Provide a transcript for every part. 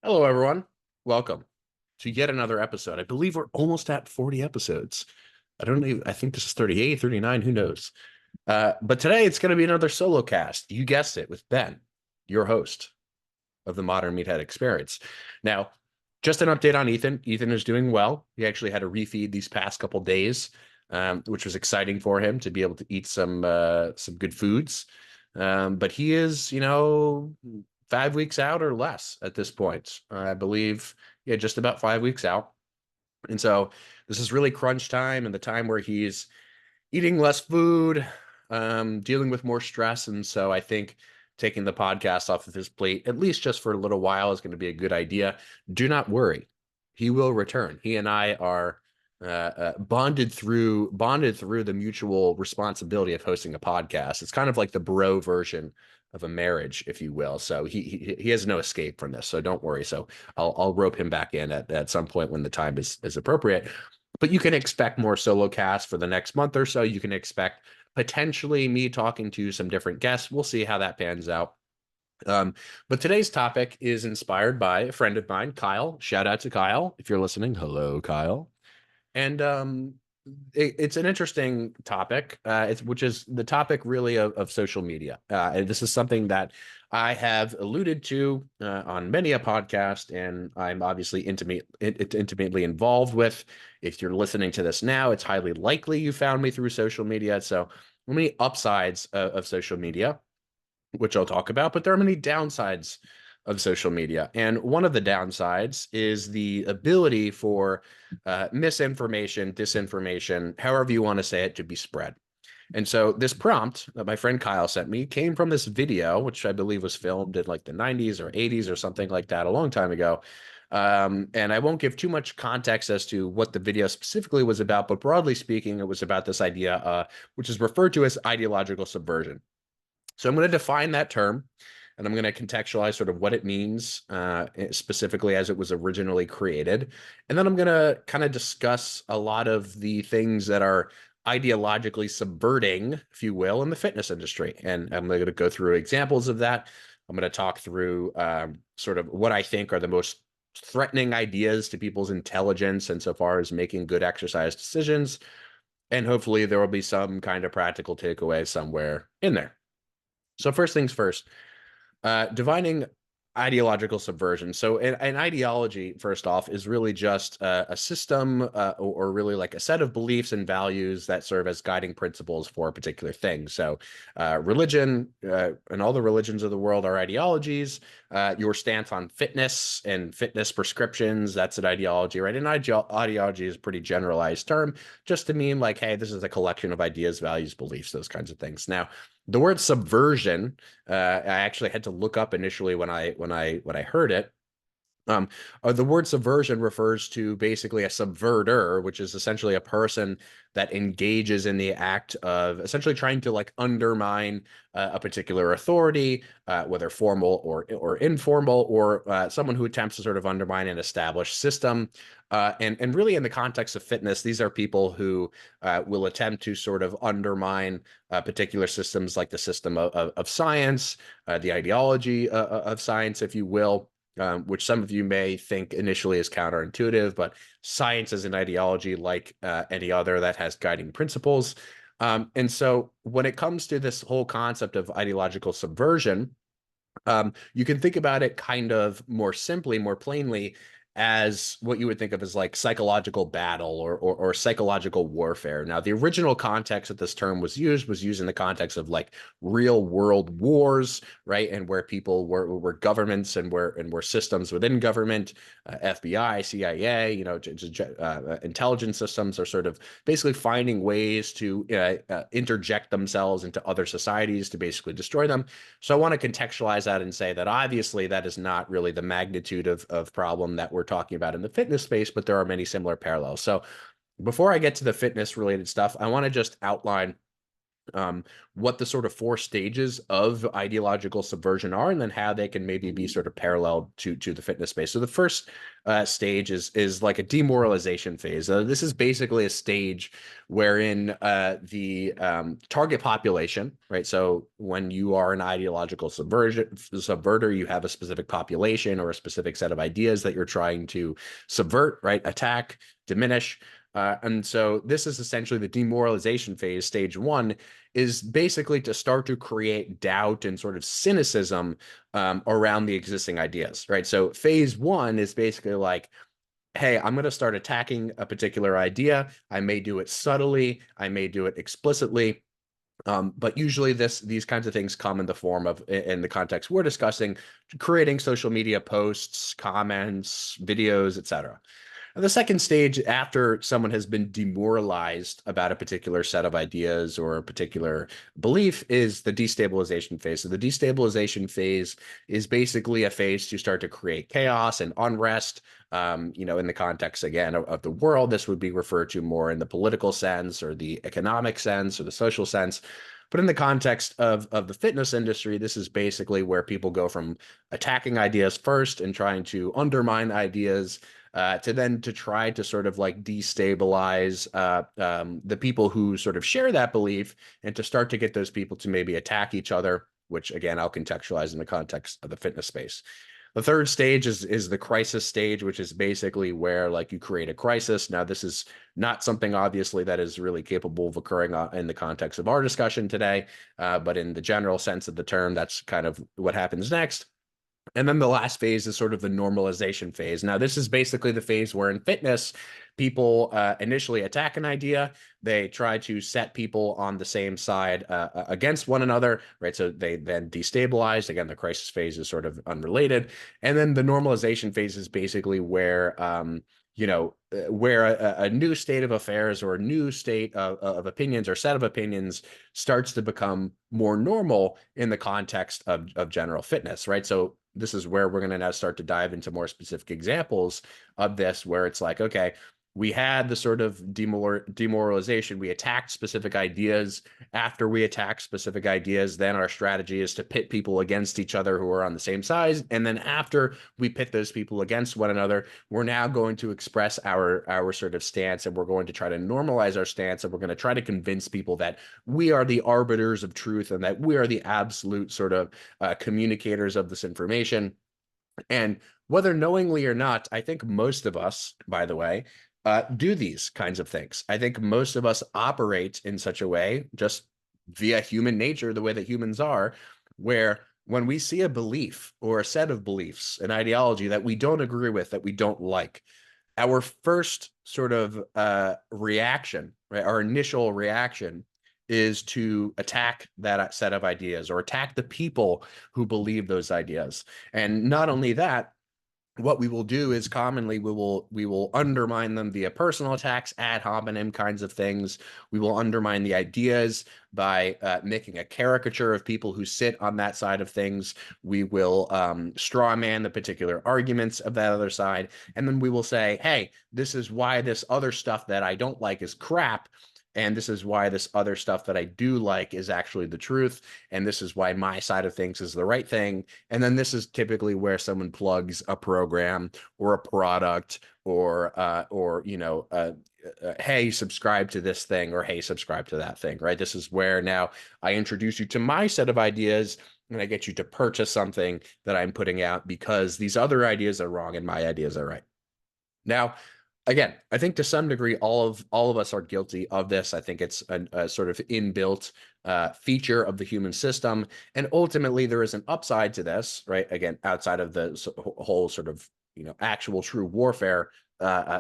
Hello, everyone. Welcome to yet another episode. I believe we're almost at 40 episodes. I don't know. I think this is 38, 39. Who knows? But today it's going to be another solo cast. You guessed it, with Ben, your host of the Modern Meathead Experience. Now, just an update on Ethan. Ethan is doing well. He actually had a refeed these past couple days, which was exciting for him to be able to eat some good foods. But he is, 5 weeks out or less at this point. I believe, yeah, just about 5 weeks out. And so this is really crunch time and the time where he's eating less food, dealing with more stress. And so I think taking the podcast off of his plate, at least just for a little while, is going to be a good idea. Do not worry. He will return. He and I are bonded through the mutual responsibility of hosting a podcast. It's kind of like the bro version of a marriage, if you will. So he has no escape from this. So don't worry. So I'll rope him back in at some point when the time is appropriate. But you can expect more solo casts for the next month or so. You can expect potentially me talking to some different guests. We'll see how that pans out. But today's topic is inspired by a friend of mine, Kyle. Shout out to Kyle if you're listening. Hello, Kyle. And it's an interesting topic, which is the topic really of social media. And this is something that I have alluded to on many a podcast, and I'm obviously intimately involved with. If you're listening to this now, it's highly likely you found me through social media. So many upsides of social media, which I'll talk about, but there are many downsides of social media. And one of the downsides is the ability for misinformation, disinformation, however you want to say it, to be spread. And so this prompt that my friend Kyle sent me came from this video, which I believe was filmed in like the 90s or 80s or something like that a long time ago. And I won't give too much context as to what the video specifically was about, but broadly speaking, it was about this idea, which is referred to as ideological subversion. So I'm going to define that term, and I'm going to contextualize sort of what it means specifically as it was originally created. And then I'm going to kind of discuss a lot of the things that are ideologically subverting, if you will, in the fitness industry. And I'm going to go through examples of that. I'm going to talk through sort of what I think are the most threatening ideas to people's intelligence insofar as making good exercise decisions. And hopefully there will be some kind of practical takeaway somewhere in there. So first things first, defining ideological subversion. So an ideology, first off, is really just a system or really like a set of beliefs and values that serve as guiding principles for a particular thing. So religion and all the religions of the world are ideologies. Your stance on fitness and fitness prescriptions, that's an ideology, right? An ideology is a pretty generalized term just to mean like, hey, this is a collection of ideas, values, beliefs, those kinds of things. Now, the word subversion, I actually had to look up initially when I heard it. The word subversion refers to basically a subverter, which is essentially a person that engages in the act of essentially trying to like undermine a particular authority, whether formal or informal, or someone who attempts to sort of undermine an established system. And really, in the context of fitness, these are people who will attempt to sort of undermine particular systems, like the system of science, the ideology of science, if you will. Which some of you may think initially is counterintuitive, but science is an ideology like any other that has guiding principles. And so when it comes to this whole concept of ideological subversion, you can think about it kind of more simply, more plainly, as what you would think of as like psychological battle or psychological warfare. Now, the original context that this term was used in the context of like real world wars, right? And where people were governments and were systems within government, FBI, CIA, intelligence systems are sort of basically finding ways to interject themselves into other societies to basically destroy them. So I want to contextualize that and say that obviously that is not really the magnitude of problem that we're talking about in the fitness space, but there are many similar parallels. So before I get to the fitness related stuff, I want to just outline what the sort of four stages of ideological subversion are, and then how they can maybe be sort of parallel to the fitness space. So the first stage is like a demoralization phase. This is basically a stage wherein the target population, right? So when you are an ideological subverter, you have a specific population or a specific set of ideas that you're trying to subvert, right? Attack, diminish. And so this is essentially the demoralization phase. Stage one is basically to start to create doubt and sort of cynicism around the existing ideas, right? So phase one is basically like, hey, I'm going to start attacking a particular idea. I may do it subtly. I may do it explicitly. But usually these kinds of things come in the form of, in the context we're discussing, creating social media posts, comments, videos, etc. And the second stage, after someone has been demoralized about a particular set of ideas or a particular belief, is the destabilization phase. So the destabilization phase is basically a phase to start to create chaos and unrest. In the context, again, of the world, this would be referred to more in the political sense or the economic sense or the social sense. But in the context of the fitness industry, this is basically where people go from attacking ideas first and trying to undermine ideas to then to try to sort of like destabilize the people who sort of share that belief and to start to get those people to maybe attack each other, which again, I'll contextualize in the context of the fitness space. The third stage is the crisis stage, which is basically where like you create a crisis. Now, this is not something obviously that is really capable of occurring in the context of our discussion today, but in the general sense of the term, that's kind of what happens next. And then the last phase is sort of the normalization phase. Now, this is basically the phase where in fitness, people initially attack an idea. They try to set people on the same side against one another, right? So they then destabilize. Again, the crisis phase is sort of unrelated. And then the normalization phase is basically where, where a new state of affairs or a new state of opinions or set of opinions starts to become more normal in the context of general fitness, right? So this is where we're going to now start to dive into more specific examples of this, where it's like, okay, we had the sort of demoralization. We attacked specific ideas. After we attack specific ideas, then our strategy is to pit people against each other who are on the same side. And then after we pit those people against one another, we're now going to express our sort of stance, and we're going to try to normalize our stance, and we're going to try to convince people that we are the arbiters of truth and that we are the absolute sort of communicators of this information. And whether knowingly or not, I think most of us, by the way, do these kinds of things. I think most of us operate in such a way, just via human nature, the way that humans are, where when we see a belief or a set of beliefs, an ideology that we don't agree with, that we don't like, our first sort of reaction, right, our initial reaction is to attack that set of ideas or attack the people who believe those ideas. And not only that, what we will do is commonly we will undermine them via personal attacks, ad hominem kinds of things. We will undermine the ideas by making a caricature of people who sit on that side of things. We will straw man the particular arguments of that other side. And then we will say, hey, this is why this other stuff that I don't like is crap. And this is why this other stuff that I do like is actually the truth. And this is why my side of things is the right thing. And then this is typically where someone plugs a program or a product or hey, subscribe to this thing, or hey, subscribe to that thing, right? This is where now I introduce you to my set of ideas and I get you to purchase something that I'm putting out because these other ideas are wrong and my ideas are right. Now, again, I think to some degree, all of us are guilty of this. I think it's a sort of inbuilt feature of the human system. And ultimately, there is an upside to this, right? Again, outside of the whole sort of, actual true warfare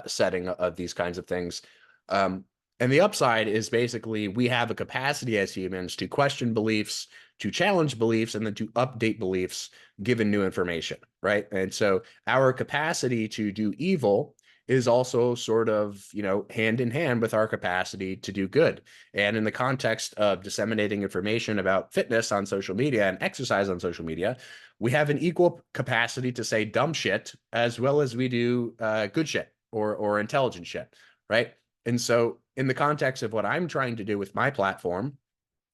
setting of these kinds of things. And the upside is basically we have a capacity as humans to question beliefs, to challenge beliefs, and then to update beliefs given new information, right? And so our capacity to do evil is also sort of, hand in hand with our capacity to do good. And in the context of disseminating information about fitness on social media and exercise on social media, we have an equal capacity to say dumb shit as well as we do good shit or intelligent shit, right? And so in the context of what I'm trying to do with my platform,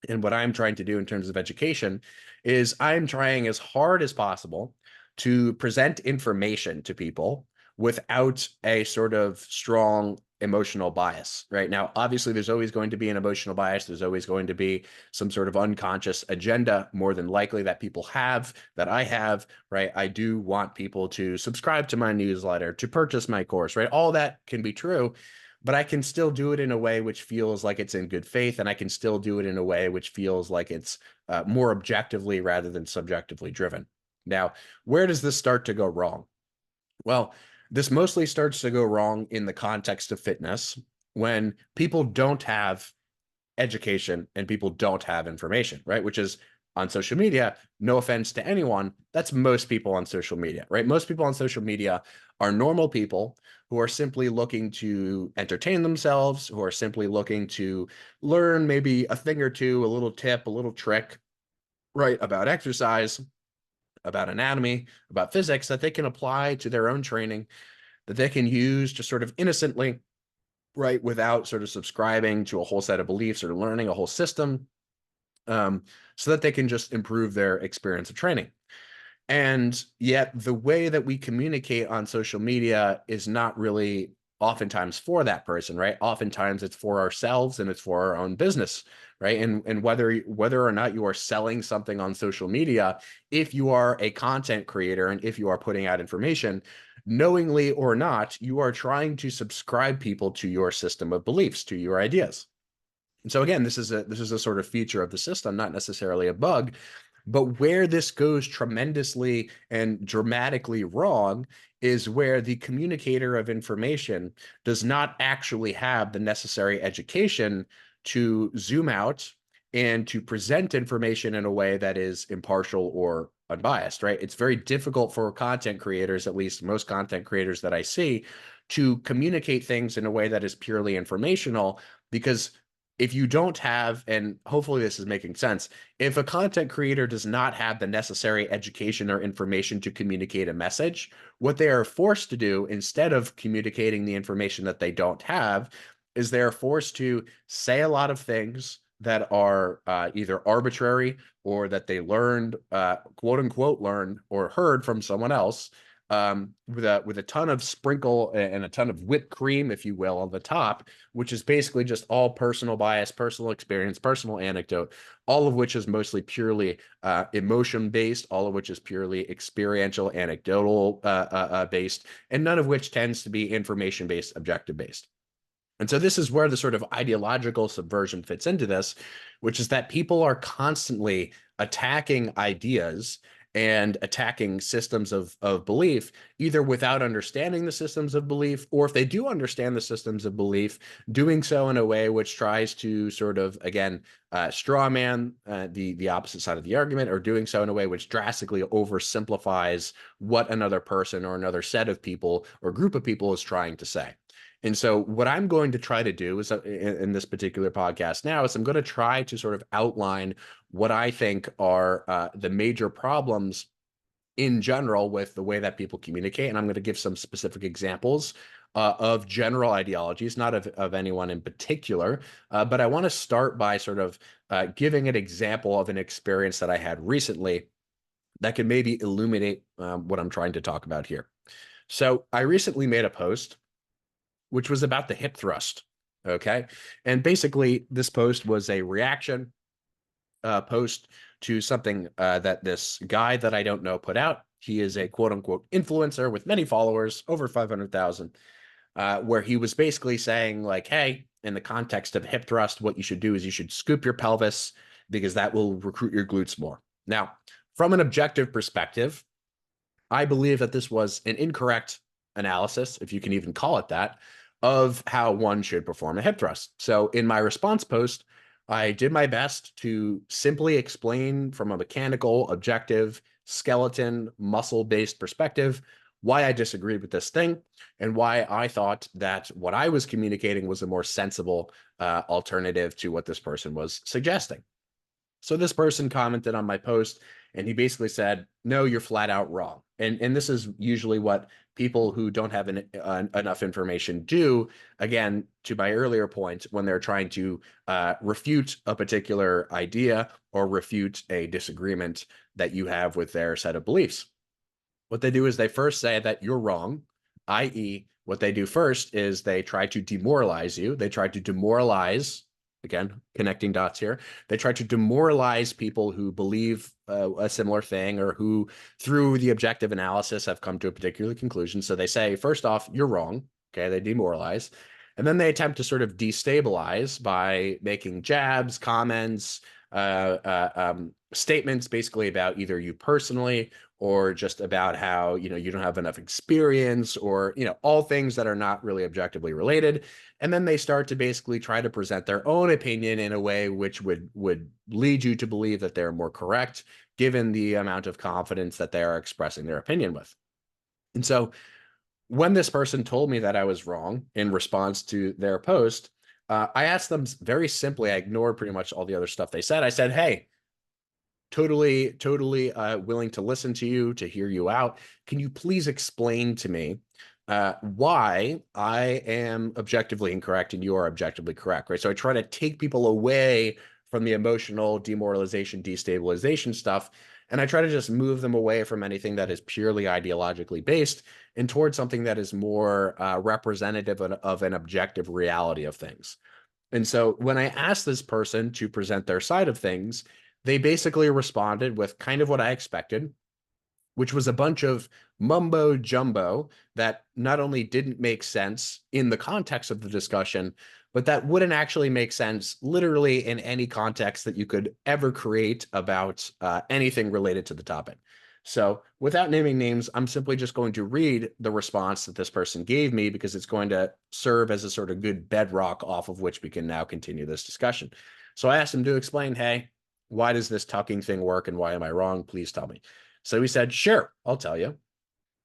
And what I'm trying to do in terms of education is I'm trying as hard as possible to present information to people without a sort of strong emotional bias. Right now, obviously, there's always going to be an emotional bias. There's always going to be some sort of unconscious agenda, more than likely, that people have, that I have, right? I do want people to subscribe to my newsletter, to purchase my course, right? All that can be true, but I can still do it in a way which feels like it's in good faith, and I can still do it in a way which feels like it's more objectively rather than subjectively driven. Now, where does this start to go wrong? Well, this mostly starts to go wrong in the context of fitness when people don't have education and people don't have information, right? Which is on social media, no offense to anyone, that's most people on social media, right? Most people on social media are normal people who are simply looking to entertain themselves, who are simply looking to learn maybe a thing or two, a little tip, a little trick, right, about exercise, about anatomy, about physics that they can apply to their own training, that they can use just sort of innocently, right, without sort of subscribing to a whole set of beliefs or learning a whole system, so that they can just improve their experience of training. And yet, the way that we communicate on social media is not really oftentimes for that person, right? Oftentimes, it's for ourselves and it's for our own business, right? And whether or not you are selling something on social media, if you are a content creator and if you are putting out information, knowingly or not, you are trying to subscribe people to your system of beliefs, to your ideas. And so again, this is a sort of feature of the system, not necessarily a bug. But where this goes tremendously and dramatically wrong is where the communicator of information does not actually have the necessary education to zoom out and to present information in a way that is impartial or unbiased, right? It's very difficult for content creators, at least most content creators that I see, to communicate things in a way that is purely informational, because if you don't have, and hopefully this is making sense, if a content creator does not have the necessary education or information to communicate a message, what they are forced to do instead of communicating the information that they don't have is they are forced to say a lot of things that are either arbitrary or that they learned, quote unquote, learned or heard from someone else, with a ton of sprinkle and a ton of whipped cream, if you will, on the top, which is basically just all personal bias, personal experience, personal anecdote, all of which is mostly purely emotion based, all of which is purely experiential, anecdotal based, and none of which tends to be information based, objective based. And so this is where the sort of ideological subversion fits into this, which is that people are constantly attacking ideas and attacking systems of belief, either without understanding the systems of belief, or if they do understand the systems of belief, doing so in a way which tries to sort of, again, straw man the opposite side of the argument, or doing so in a way which drastically oversimplifies what another person or another set of people or group of people is trying to say. And so what I'm going to try to do is in this particular podcast now is I'm going to try to sort of outline what I think are the major problems in general with the way that people communicate. And I'm going to give some specific examples of general ideologies, not of anyone in particular. But I want to start by sort of giving an example of an experience that I had recently that can maybe illuminate what I'm trying to talk about here. So I recently made a post which was about the hip thrust. Okay. And basically, this post was a reaction post to something that this guy that I don't know put out. He is a quote unquote influencer with many followers, over 500,000, where he was basically saying, like, hey, in the context of hip thrust, what you should do is you should scoop your pelvis because that will recruit your glutes more. Now, from an objective perspective, I believe that this was an incorrect analysis, if you can even call it that, of how one should perform a hip thrust. So in my response post, I did my best to simply explain from a mechanical, objective, skeleton, muscle-based perspective why I disagreed with this thing and why I thought that what I was communicating was a more sensible alternative to what this person was suggesting. So this person commented on my post and he basically said, no, you're flat out wrong. And this is usually what people who don't have enough information do, again, to my earlier point, when they're trying to refute a particular idea or refute a disagreement that you have with their set of beliefs. What they do is they first say that you're wrong, i.e., what they do first is they try to demoralize you. They try to demoralize, again, connecting dots here. They try to demoralize people who believe a similar thing or who, through the objective analysis, have come to a particular conclusion. So they say, first off, you're wrong. Okay, they demoralize. And then they attempt to sort of destabilize by making jabs, comments, statements basically about either you personally or just about how, you don't have enough experience or, all things that are not really objectively related. And then they start to basically try to present their own opinion in a way which would lead you to believe that they're more correct, given the amount of confidence that they are expressing their opinion with. And so when this person told me that I was wrong in response to their post, I asked them very simply, I ignored pretty much all the other stuff they said. I said, hey, totally willing to listen to you, to hear you out. Can you please explain to me why I am objectively incorrect and you are objectively correct, right? So I try to take people away from the emotional demoralization, destabilization stuff, and I try to just move them away from anything that is purely ideologically based and towards something that is more representative of an objective reality of things. And so when I asked this person to present their side of things, they basically responded with kind of what I expected, which was a bunch of mumbo jumbo that not only didn't make sense in the context of the discussion, but that wouldn't actually make sense literally in any context that you could ever create about anything related to the topic. So without naming names, I'm simply just going to read the response that this person gave me because it's going to serve as a sort of good bedrock off of which we can now continue this discussion. So I asked him to explain, hey, why does this tucking thing work and why am I wrong? Please tell me. So he said, sure, I'll tell you.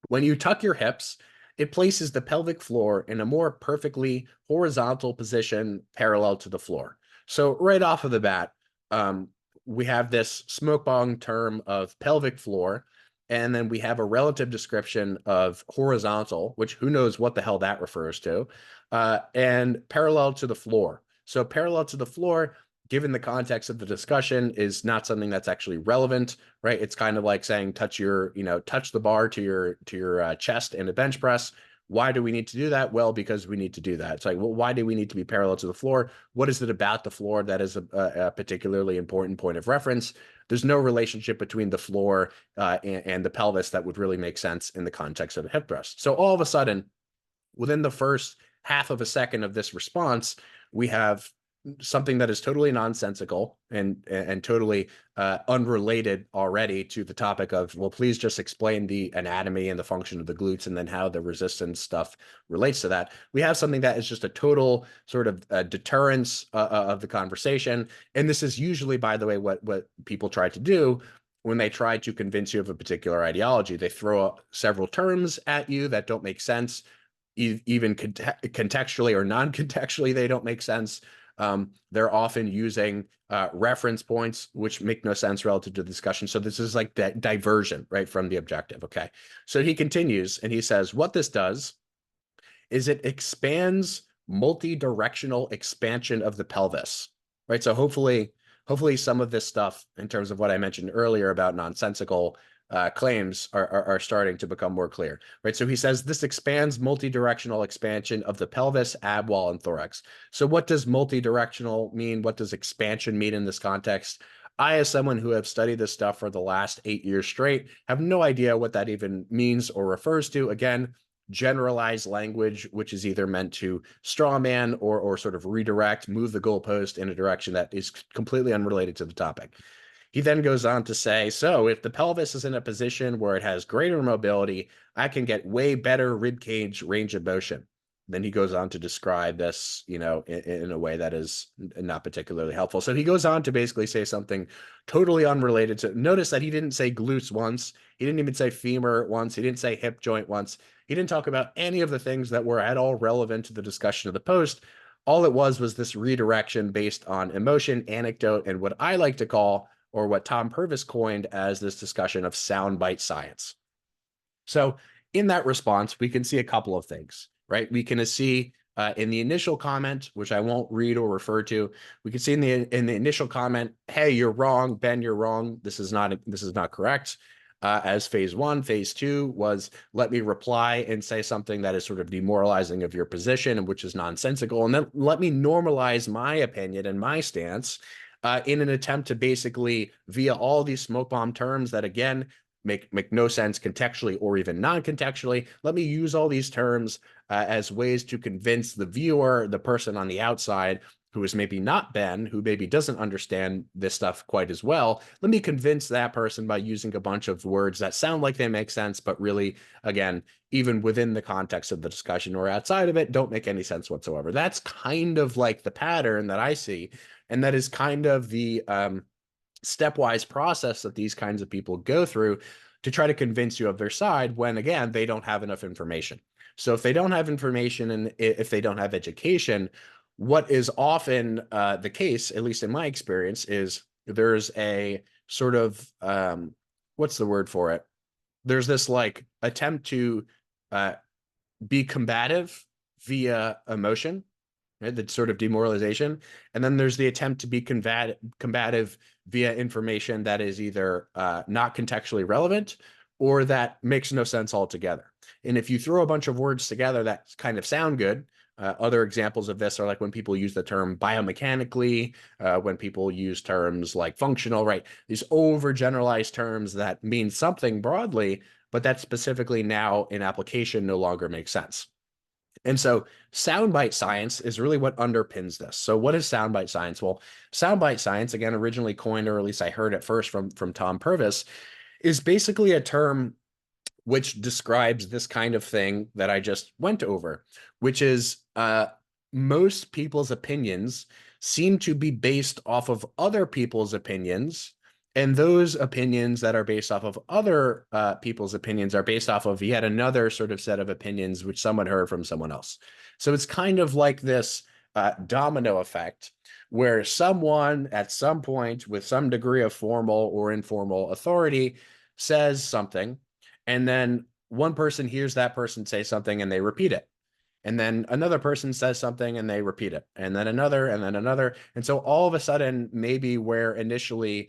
When you tuck your hips, it places the pelvic floor in a more perfectly horizontal position parallel to the floor. So right off of the bat, we have this smoke bomb term of pelvic floor, and then we have a relative description of horizontal, which who knows what the hell that refers to, and parallel to the floor. So parallel to the floor, given the context of the discussion, is not something that's actually relevant, right? It's kind of like saying touch the bar to your chest in a bench press. Why do we need to do that? Well, because we need to do that. It's like, well, why do we need to be parallel to the floor? What is it about the floor that is a particularly important point of reference? There's no relationship between the floor and the pelvis that would really make sense in the context of a hip thrust. So all of a sudden, within the first half of a second of this response, we have something that is totally nonsensical and totally unrelated already to the topic of, well, please just explain the anatomy and the function of the glutes and then how the resistance stuff relates to that. We have something that is just a total sort of deterrence of the conversation. And this is usually, by the way, what people try to do when they try to convince you of a particular ideology. They throw up several terms at you that don't make sense, even contextually or non-contextually, they don't make sense. They're often using reference points, which make no sense relative to the discussion. So this is like that diversion, right, from the objective. Okay. So he continues and he says, what this does is it expands multi-directional expansion of the pelvis, right? So hopefully some of this stuff in terms of what I mentioned earlier about nonsensical claims are starting to become more clear, right? So he says this expands multi-directional expansion of the pelvis, ab wall, and thorax. So what does multi-directional mean? What does expansion mean in this context? I, as someone who have studied this stuff for the last 8 years straight, have no idea what that even means or refers to. Again, generalized language, which is either meant to strawman or sort of redirect, move the goalpost in a direction that is completely unrelated to the topic. He then goes on to say, so if the pelvis is in a position where it has greater mobility, I can get way better rib cage range of motion. Then he goes on to describe this, in a way that is not particularly helpful. So he goes on to basically say something totally unrelated to, notice that he didn't say glutes once. He didn't even say femur once. He didn't say hip joint once. He didn't talk about any of the things that were at all relevant to the discussion of the post. All it was this redirection based on emotion, anecdote, and what I like to call, or what Tom Purvis coined as, this discussion of soundbite science. So in that response, we can see a couple of things, right? We can see in the initial comment, which I won't read or refer to, we can see in the initial comment, "Hey, you're wrong, Ben. You're wrong. This is not correct." As phase one, phase two was let me reply and say something that is sort of demoralizing of your position and which is nonsensical, and then let me normalize my opinion and my stance in an attempt to basically, via all these smoke bomb terms that again make no sense contextually or even non-contextually. Let me use all these terms as ways to convince the viewer, the person on the outside, who is maybe not Ben, who maybe doesn't understand this stuff quite as well. Let me convince that person by using a bunch of words that sound like they make sense, but really, again, even within the context of the discussion or outside of it, don't make any sense whatsoever. That's kind of like the pattern that I see. And that is kind of the stepwise process that these kinds of people go through to try to convince you of their side when, again, they don't have enough information. So if they don't have information and if they don't have education, what is often the case, at least in my experience, is there's a sort of, what's the word for it? There's this like attempt to be combative via emotion, right? The sort of demoralization. And then there's the attempt to be combative via information that is either not contextually relevant or that makes no sense altogether. And if you throw a bunch of words together that kind of sound good, other examples of this are like when people use the term biomechanically, when people use terms like functional, right? These overgeneralized terms that mean something broadly, but that specifically now in application no longer makes sense. And so soundbite science is really what underpins this. So what is soundbite science? Well, soundbite science, again, originally coined, or at least I heard it first from Tom Purvis, is basically a term which describes this kind of thing that I just went over, which is most people's opinions seem to be based off of other people's opinions. And those opinions that are based off of other people's opinions are based off of yet another sort of set of opinions, which someone heard from someone else. So it's kind of like this domino effect where someone at some point with some degree of formal or informal authority says something, and then one person hears that person say something and they repeat it. And then another person says something and they repeat it. And then another, and then another. And so all of a sudden, maybe where initially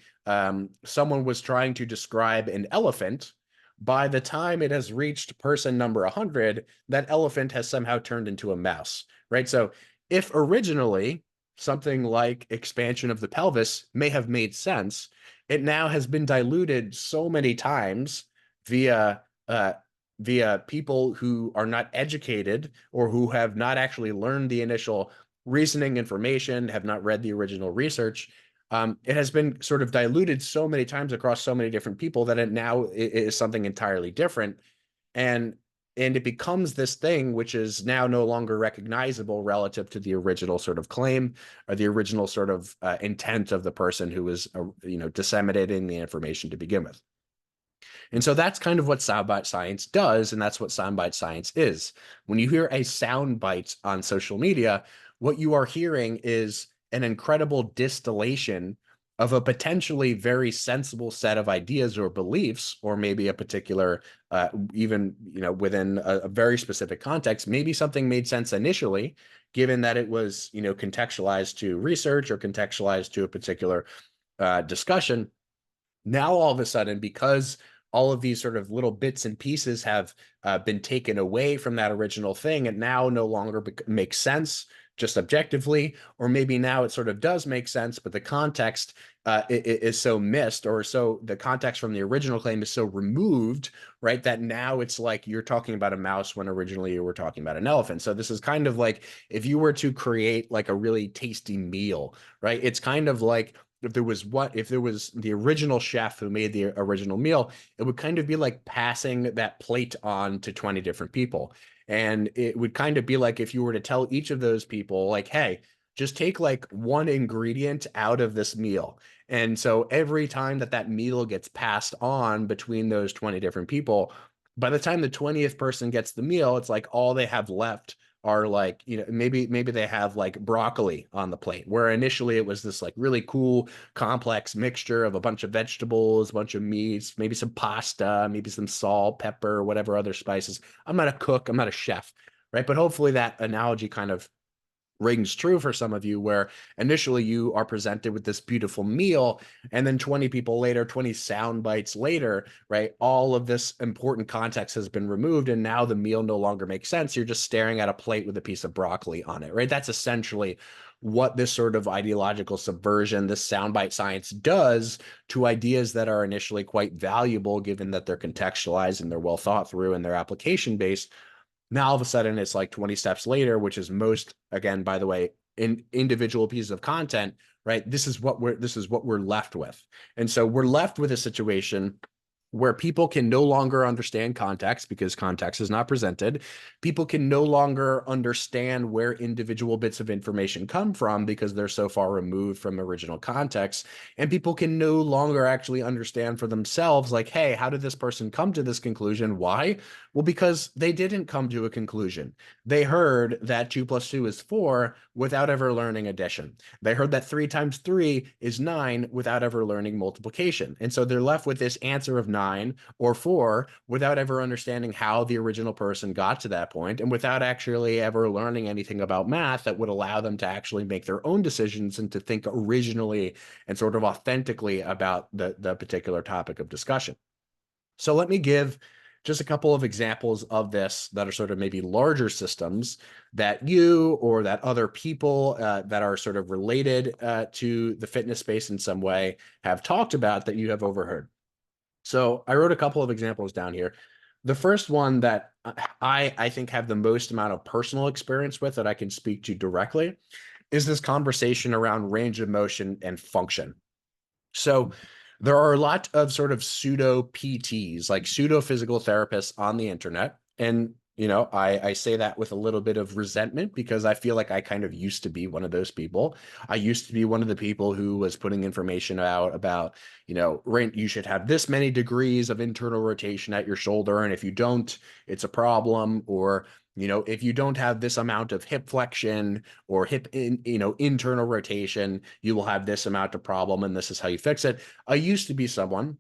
someone was trying to describe an elephant, by the time it has reached person number 100, that elephant has somehow turned into a mouse, right? So if originally something like expansion of the pelvis may have made sense, it now has been diluted so many times via people who are not educated or who have not actually learned the initial reasoning information, have not read the original research. It has been sort of diluted so many times across so many different people that it now is something entirely different. And it becomes this thing which is now no longer recognizable relative to the original sort of claim or the original sort of intent of the person who was disseminating the information to begin with. And so that's kind of what soundbite science does, and that's what soundbite science is. When you hear a soundbite on social media, what you are hearing is an incredible distillation of a potentially very sensible set of ideas or beliefs, or maybe a particular, even within a very specific context, maybe something made sense initially, given that it was contextualized to research or contextualized to a particular discussion. Now all of a sudden, because all of these sort of little bits and pieces have been taken away from that original thing, it now no longer makes sense just objectively, or maybe now it sort of does make sense, but the context is so missed, or so the context from the original claim is so removed, right, that now it's like you're talking about a mouse when originally you were talking about an elephant. So this is kind of like if you were to create like a really tasty meal, right? It's kind of like if there was the original chef who made the original meal, it would kind of be like passing that plate on to 20 different people. And it would kind of be like if you were to tell each of those people, like, hey, just take like one ingredient out of this meal. And so every time that meal gets passed on between those 20 different people, by the time the 20th person gets the meal, it's like all they have left are like, maybe they have like broccoli on the plate, where initially it was this like really cool complex mixture of a bunch of vegetables, a bunch of meats, maybe some pasta, maybe some salt, pepper, whatever other spices. I'm not a cook, I'm not a chef, right? But hopefully that analogy kind of rings true for some of you, where initially you are presented with this beautiful meal, and then 20 people later, 20 sound bites later, right, all of this important context has been removed, and now the meal no longer makes sense. You're just staring at a plate with a piece of broccoli on it, right? That's essentially what this sort of ideological subversion, this soundbite science does to ideas that are initially quite valuable, given that they're contextualized and they're well thought through and they're application based. Now all of a sudden it's like 20 steps later, which is most, again, by the way, in individual pieces of content, right? This is what we're left with. And so we're left with a situation where people can no longer understand context because context is not presented. People can no longer understand where individual bits of information come from because they're so far removed from original context. And people can no longer actually understand for themselves, like, hey, how did this person come to this conclusion? Why? Well, because they didn't come to a conclusion. They heard that 2 + 2 is 4 without ever learning addition. They heard that 3 × 3 is 9 without ever learning multiplication. And so they're left with this answer of 9 or 4 without ever understanding how the original person got to that point, and without actually ever learning anything about math that would allow them to actually make their own decisions and to think originally and sort of authentically about the particular topic of discussion. So let me give just a couple of examples of this that are sort of maybe larger systems that you or that other people that are sort of related to the fitness space in some way have talked about that you have overheard. So I wrote a couple of examples down here. The first one that I think have the most amount of personal experience with that I can speak to directly is this conversation around range of motion and function. So there are a lot of sort of pseudo PTs, like pseudo physical therapists on the internet. And, I say that with a little bit of resentment because I feel like I kind of used to be one of those people. I used to be one of the people who was putting information out about, you should have this many degrees of internal rotation at your shoulder. And if you don't, it's a problem. Or, if you don't have this amount of hip flexion or internal rotation, you will have this amount of problem. And this is how you fix it. I used to be someone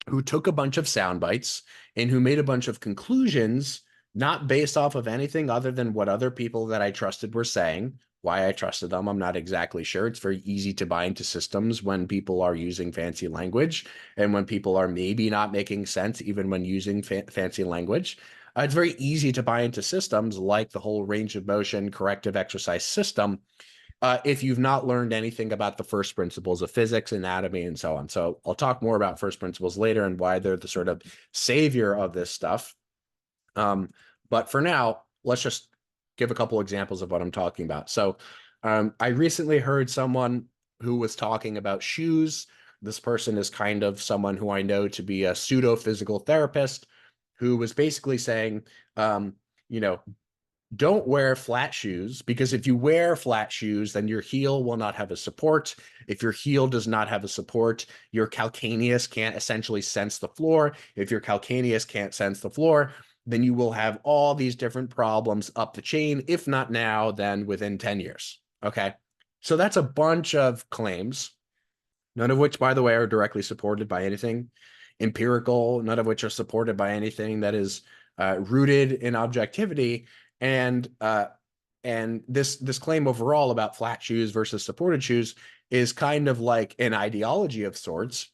who took a bunch of sound bites and who made a bunch of conclusions, not based off of anything other than what other people that I trusted were saying. Why I trusted them, I'm not exactly sure. It's very easy to buy into systems when people are using fancy language and when people are maybe not making sense, even when using fancy language. It's very easy to buy into systems like the whole range of motion corrective exercise system if you've not learned anything about the first principles of physics, anatomy, and so on. So I'll talk more about first principles later and why they're the sort of savior of this stuff. But for now, let's just give a couple examples of what I'm talking about. So I recently heard someone who was talking about shoes. This person is kind of someone who I know to be a pseudo physical therapist who was basically saying, don't wear flat shoes, because if you wear flat shoes, then your heel will not have a support. If your heel does not have a support, your calcaneus can't essentially sense the floor. If your calcaneus can't sense the floor, then you will have all these different problems up the chain. If not now, then within 10 years. Okay. So that's a bunch of claims, none of which, by the way, are directly supported by anything empirical, none of which are supported by anything that is rooted in objectivity. And this claim overall about flat shoes versus supported shoes is kind of like an ideology of sorts,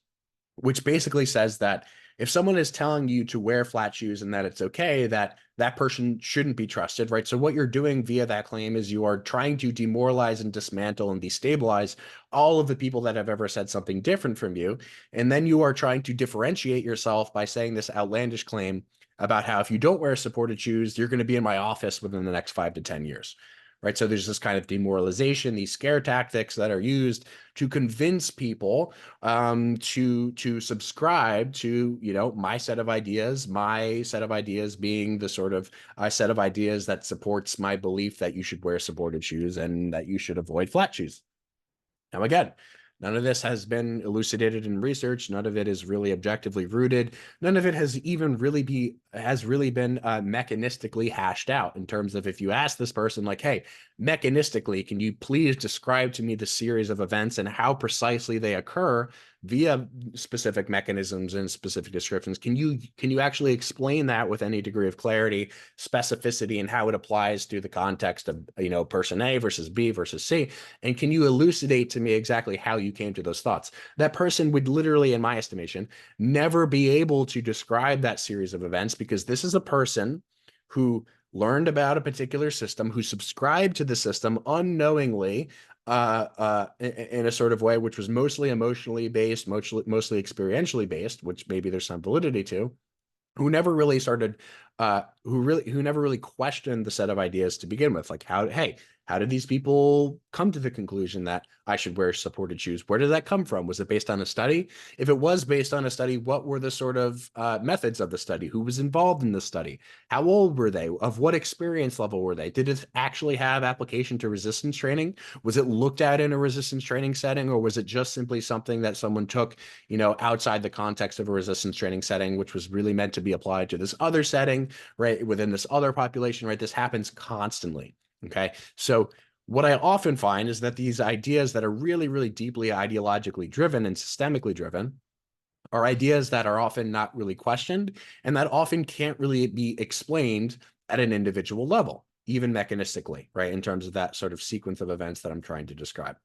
which basically says that if someone is telling you to wear flat shoes and that it's okay, that person shouldn't be trusted, right? So what you're doing via that claim is you are trying to demoralize and dismantle and destabilize all of the people that have ever said something different from you. And then you are trying to differentiate yourself by saying this outlandish claim about how if you don't wear supported shoes, you're going to be in my office within the next 5 to 10 years. Right. So there's this kind of demoralization, these scare tactics that are used to convince people to subscribe to, my set of ideas being the sort of set of ideas that supports my belief that you should wear supported shoes and that you should avoid flat shoes. Now, again, None of this has been elucidated in research. None of it is really objectively rooted. None of it has even really been mechanistically hashed out in terms of, if you ask this person, like, hey, mechanistically, can you please describe to me the series of events and how precisely they occur via specific mechanisms and specific descriptions? Can you actually explain that with any degree of clarity, specificity, and how it applies to the context of, person A versus B versus C? And can you elucidate to me exactly how you came to those thoughts? That person would literally, in my estimation, never be able to describe that series of events, because this is a person who learned about a particular system, who subscribed to the system unknowingly, in a sort of way which was mostly emotionally based, mostly experientially based, which maybe there's some validity to, who never really started, who never really questioned the set of ideas to begin with. Like, how did these people come to the conclusion that I should wear supported shoes? Where did that come from? Was it based on a study? If it was based on a study, what were the sort of methods of the study? Who was involved in the study? How old were they? Of what experience level were they? Did it actually have application to resistance training? Was it looked at in a resistance training setting, or was it just simply something that someone took, outside the context of a resistance training setting, which was really meant to be applied to this other setting, right? Within this other population, right? This happens constantly. Okay. So what I often find is that these ideas that are really, really deeply ideologically driven and systemically driven are ideas that are often not really questioned, and that often can't really be explained at an individual level, even mechanistically, right? In terms of that sort of sequence of events that I'm trying to describe.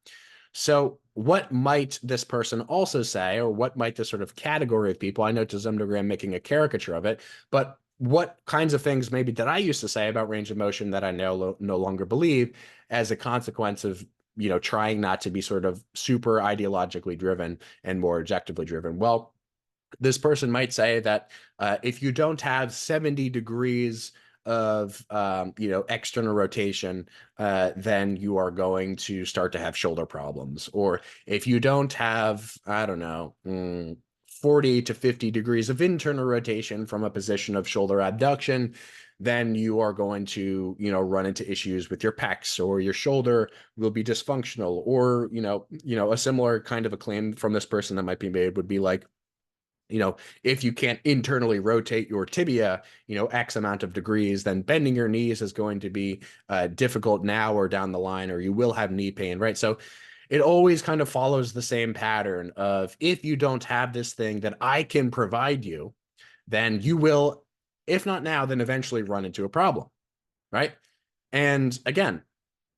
So what might this person also say, or what might this sort of category of people, I know to some degree I'm making a caricature of it, but what kinds of things maybe that I used to say about range of motion that I no longer believe, as a consequence of, trying not to be sort of super ideologically driven and more objectively driven? Well, this person might say that if you don't have 70 degrees of external rotation, then you are going to start to have shoulder problems. Or if you don't have, I don't know, 40 to 50 degrees of internal rotation from a position of shoulder abduction, then you are going to, run into issues with your pecs, or your shoulder will be dysfunctional. Or, a similar kind of a claim from this person that might be made would be like, if you can't internally rotate your tibia, X amount of degrees, then bending your knees is going to be difficult now or down the line, or you will have knee pain, right? So it always kind of follows the same pattern of, if you don't have this thing that I can provide you, then you will, if not now, then eventually run into a problem, right? And again,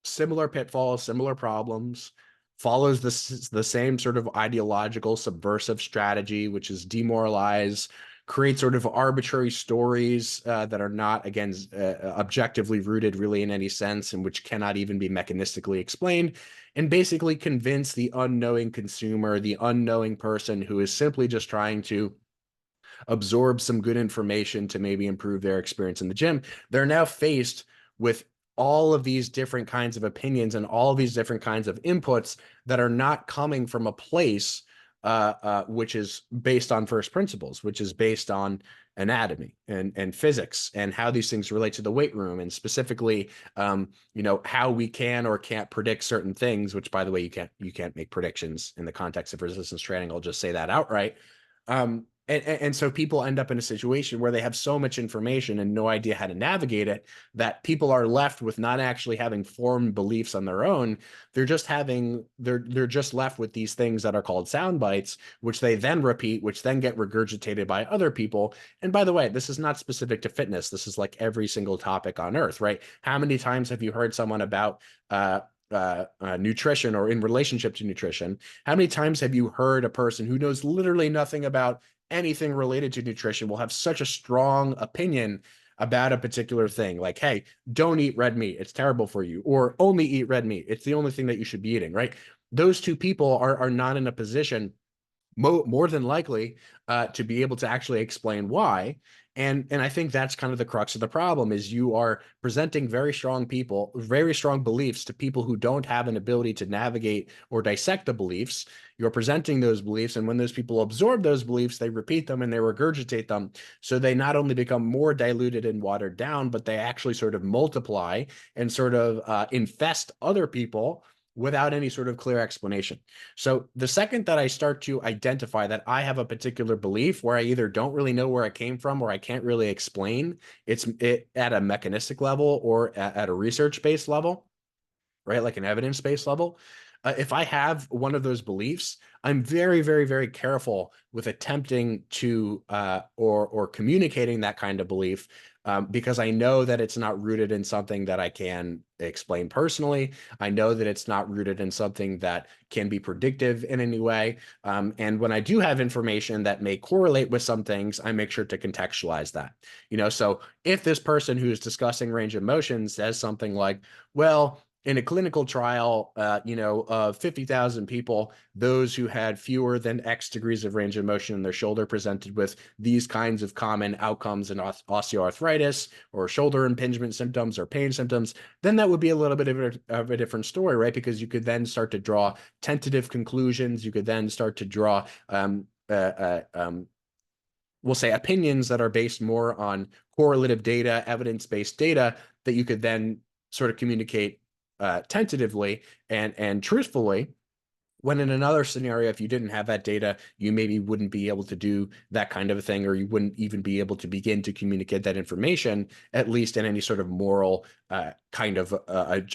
similar pitfalls, similar problems, follows the same sort of ideological subversive strategy, which is demoralize, create sort of arbitrary stories that are not, again, objectively rooted really in any sense, and which cannot even be mechanistically explained, and basically convince the unknowing consumer, the unknowing person who is simply just trying to absorb some good information to maybe improve their experience in the gym. They're now faced with all of these different kinds of opinions and all of these different kinds of inputs that are not coming from a place which is based on first principles, which is based on anatomy and physics and how these things relate to the weight room, and specifically, how we can or can't predict certain things. Which, by the way, you can't make predictions in the context of resistance training. I'll just say that outright. And so people end up in a situation where they have so much information and no idea how to navigate it, that people are left with not actually having formed beliefs on their own. They're just left with these things that are called sound bites, which they then repeat, which then get regurgitated by other people. And by the way, this is not specific to fitness. This is like every single topic on earth, right? How many times have you heard someone about nutrition, or in relationship to nutrition? How many times have you heard a person who knows literally nothing about anything related to nutrition will have such a strong opinion about a particular thing? Like, hey, don't eat red meat, it's terrible for you. Or only eat red meat, it's the only thing that you should be eating, right? Those two people are not in a position, more than likely, to be able to actually explain why. And I think that's kind of the crux of the problem, is you are presenting very strong beliefs to people who don't have an ability to navigate or dissect the beliefs. You're presenting those beliefs, and when those people absorb those beliefs, they repeat them and they regurgitate them. So they not only become more diluted and watered down, but they actually sort of multiply and sort of infest other people without any sort of clear explanation. So the second that I start to identify that I have a particular belief where I either don't really know where it came from or I can't really explain it at a mechanistic level or at a research-based level, right? Like an evidence-based level. If I have one of those beliefs, I'm very, very, very careful with attempting to or communicating that kind of belief because I know that it's not rooted in something that I can explain personally. I know that it's not rooted in something that can be predictive in any way. And when I do have information that may correlate with some things, I make sure to contextualize that. So if this person who is discussing range of motion says something like, well, in a clinical trial, of 50,000 people, those who had fewer than X degrees of range of motion in their shoulder presented with these kinds of common outcomes in osteoarthritis or shoulder impingement symptoms or pain symptoms, then that would be a little bit of a different story, right? Because you could then start to draw tentative conclusions. You could then start to draw we'll say opinions that are based more on correlative data, evidence-based data that you could then sort of communicate tentatively and truthfully, when in another scenario, if you didn't have that data, you maybe wouldn't be able to do that kind of a thing, or you wouldn't even be able to begin to communicate that information, at least in any sort of moral kind of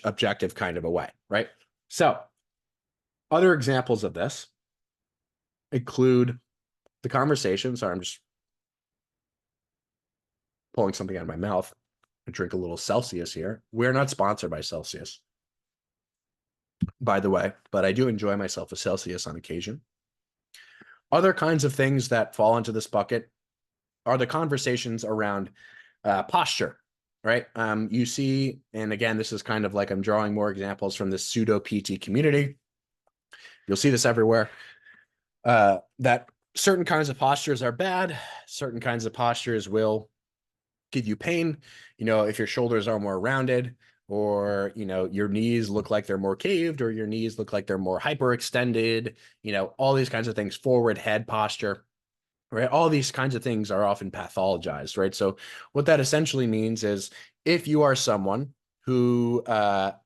objective kind of a way, right? So other examples of this include the conversation. Sorry, I'm just pulling something out of my mouth. I drink a little Celsius here. We're not sponsored by Celsius, by the way, but I do enjoy myself a Celsius on occasion. Other kinds of things that fall into this bucket are the conversations around posture, right? You see, and again, this is kind of like I'm drawing more examples from the pseudo-PT community. You'll see this everywhere, that certain kinds of postures are bad. Certain kinds of postures will give you pain. If your shoulders are more rounded, or your knees look like they're more caved, or your knees look like they're more hyperextended, all these kinds of things, forward head posture, right? All these kinds of things are often pathologized, right? So what that essentially means is if you are someone who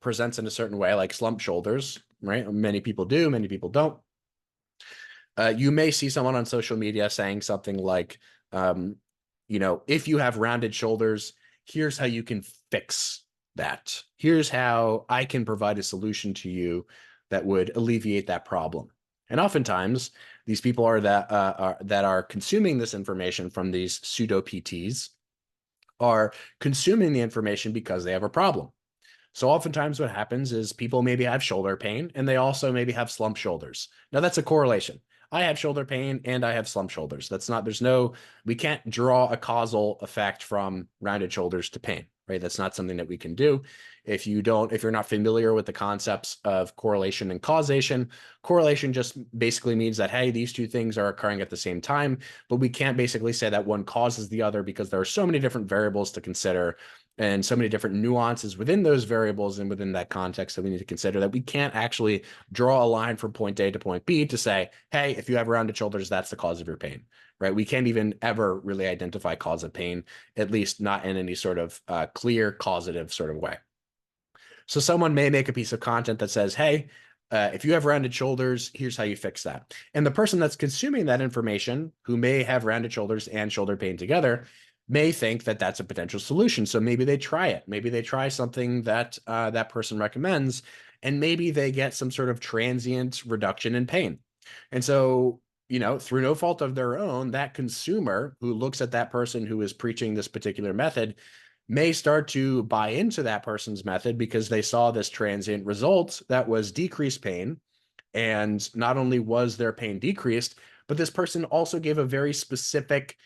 presents in a certain way, like slump shoulders, right? Many people do, many people don't. You may see someone on social media saying something like, if you have rounded shoulders, here's how you can fix that. Here's how I can provide a solution to you that would alleviate that problem. And oftentimes, these people that are consuming this information from these pseudo PTs are consuming the information because they have a problem. So oftentimes what happens is people maybe have shoulder pain and they also maybe have slump shoulders. Now that's a correlation. I have shoulder pain and I have slump shoulders. We can't draw a causal effect from rounded shoulders to pain, right? That's not something that we can do. If you're not familiar with the concepts of correlation and causation, correlation just basically means that, hey, these two things are occurring at the same time, but we can't basically say that one causes the other because there are so many different variables to consider and so many different nuances within those variables and within that context that we need to consider that we can't actually draw a line from point A to point B to say, hey, if you have rounded shoulders, that's the cause of your pain, right? We can't even ever really identify cause of pain, at least not in any sort of clear causative sort of way. So someone may make a piece of content that says, hey, if you have rounded shoulders, here's how you fix that. And the person that's consuming that information, who may have rounded shoulders and shoulder pain together, may think that that's a potential solution. So maybe they try it. Maybe they try something that that person recommends, and maybe they get some sort of transient reduction in pain. And so, through no fault of their own, that consumer who looks at that person who is preaching this particular method may start to buy into that person's method because they saw this transient result that was decreased pain. And not only was their pain decreased, but this person also gave a very specific,